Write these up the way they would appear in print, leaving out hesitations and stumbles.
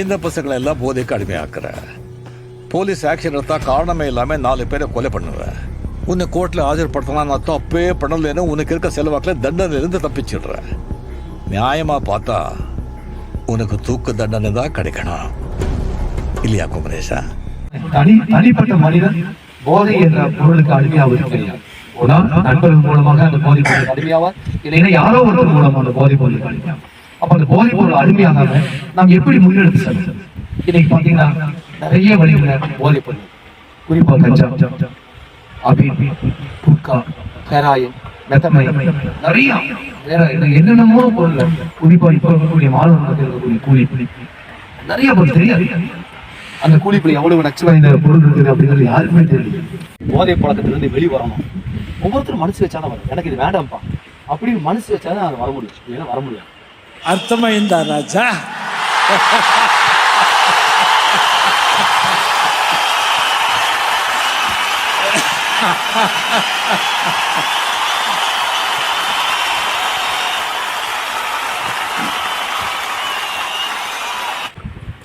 சின்ன பசங்களை எல்லாம் போதைக்கு அடிமையாக்குற. போலீஸ் ஆக்ஷன் எடுத்தா காரணமே இல்லாம 4 பேரை கொலை பண்ணுவ. உன்னை கோர்ட்ல ஆஜர்படுத்தலாம், நான் தப்பே பண்ணலன்னு உனக்கு இருக்க செலவாக்கில் தண்டனையிலிருந்து தப்பிச்சிடுற. நியாயமா பார்த்தா உனக்கு தூக்கு தண்டனை தான் கிடைக்கணும், இல்லையா குமரேஷா? தனிப்பட்ட மனிதன் போதை என்ற பொருளுக்கு அடிமையாவது கிடையாது. நண்பர்கள் மூலமாக அந்த போதை பொருளுக்கு அடிமையாவார், இல்லைன்னா யாரோ ஒருவர் மூலமாக அந்த போதை பொருளுக்கு அடிமையாகும். அப்ப அந்த போதை பொருள் அடிமையாகாம நாம் எப்படி முன்னெடுத்து செல்லும்? இன்னைக்கு பாத்தீங்கன்னா நிறைய வழிகள் போதை பொருள், குறிப்பா கஞ்சா, குட்கா, ஹெராயின், மெத்தமை, நிறைய வேற என்னென்னமோ பொருள், குறிப்பா இப்ப இருக்கக்கூடிய மாணவர்களுக்கு இருக்கக்கூடிய கூலி நிறைய பொருள் தெரியாது. அந்த கூலிப்படி எவ்வளவு நச்சு வாய்ந்த பொருள் இருக்குது அப்படிங்கிறது யாருக்குமே தெரியும். போதை பழக்கத்திலிருந்து வெளி வரணும். ஒவ்வொருத்தரும் மனசு வச்சாதான் வரும். எனக்கு இது வேண்டாம்ப்பா அப்படி மனசு வச்சாதான் அது வர முடியும், இல்லைன்னா வர முடியாது. அர்த்தமாயிருந்தா ராஜா?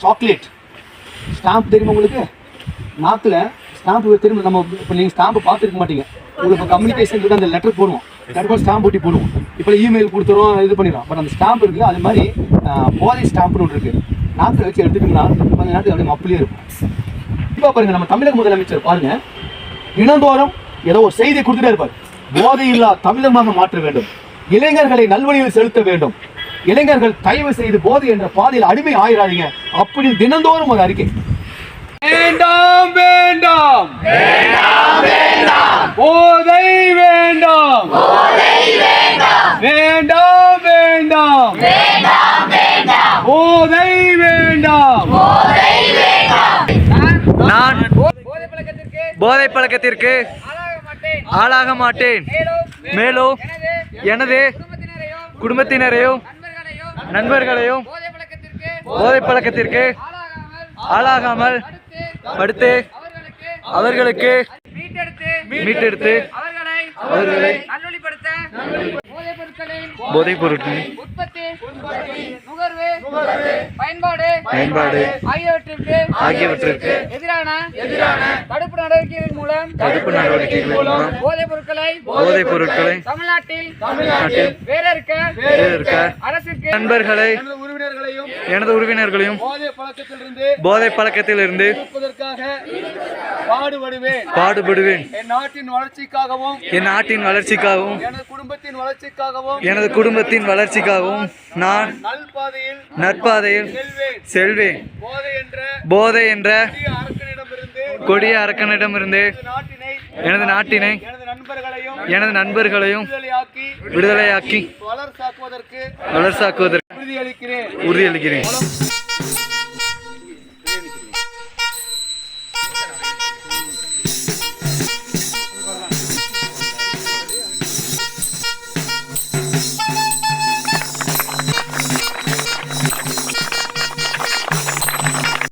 சாக்லேட் ஸ்டாம்ப் தெரியுமா உங்களுக்கு? நாக்கில் ஸ்டாம்ப் திரும்ப நம்ம இப்போ நீங்கள் ஸ்டாம்பை பார்த்துருக்க மாட்டீங்க. உங்களுக்கு கம்யூனிகேஷன் அந்த லெட்டர் போடுவோம், லெட்டர் ஸ்டாம்ப் ஒட்டி போடுவோம். இப்போ இமெயில் கொடுத்துருவோம், இது பண்ணிடுவோம். பட் அந்த ஸ்டாம்ப் இருக்குல்ல, அது மாதிரி போதை ஸ்டாம்ப்னு ஒன்று இருக்குது. நாக்கில் வச்சு எடுத்துட்டோம்னா கொஞ்ச நேரத்துக்கு அப்படியே மப்பிலே இருக்கும். இப்போ பாருங்க, நம்ம தமிழக முதலமைச்சர் பாருங்க, தினந்தோறும் ஏதோ ஒரு செய்தியை கொடுத்துட்டே இருப்பார். போதை இல்லா தமிழகமாக மாற்ற வேண்டும், இளைஞர்களை நல்வழியில் செலுத்த வேண்டும், இளைஞர்கள் தயவு செய்து போதை என்ற பாதையில் அடிமை ஆயிராதீங்க அப்படின்னு தினந்தோறும் ஒரு அறிக்கை. வேண்டாம் வேண்டாம் வேண்டாம் வேண்டாம் போதை வேண்டாம் வேண்டாம் வேண்டாம் வேண்டாம் போதை வேண்டாம். நான் போதை பழக்கத்திற்கு ஆளாக மாட்டேன். மேலும் எனது குடும்பத்தினரையும் நண்பர்களையும் போதை பழக்கத்திற்கு ஆளாகாமல் படுத்து அவர்களுக்கு மீட்டெடுத்து அவர்களை போதைப் பொருட்களின் பயன்பாடு ஆகியவற்றிற்கு எதிரான தடுப்பு நடவடிக்கைகள் மூலம் போதைப் பொருட்களை தமிழ்நாட்டில் வேற இருக்க அரசுக்கு நண்பர்களை எனது உறவினர்களையும் போதை பழக்கத்திலிருந்து பாடுபடுவேன். என் நாட்டின் வளர்ச்சிக்காகவும் எனது குடும்பத்தின் வளர்ச்சிக்காகவும் நான் நற்பாதையில் செல்வேன். போதை என்ற கொடிய அரக்கனிடமிருந்து எனது நாட்டினை எனது நண்பர்களையும் விடுதலையாக்கி வளர்ச்சாக்குவதற்கு உறுதியளிக்கிறேன்.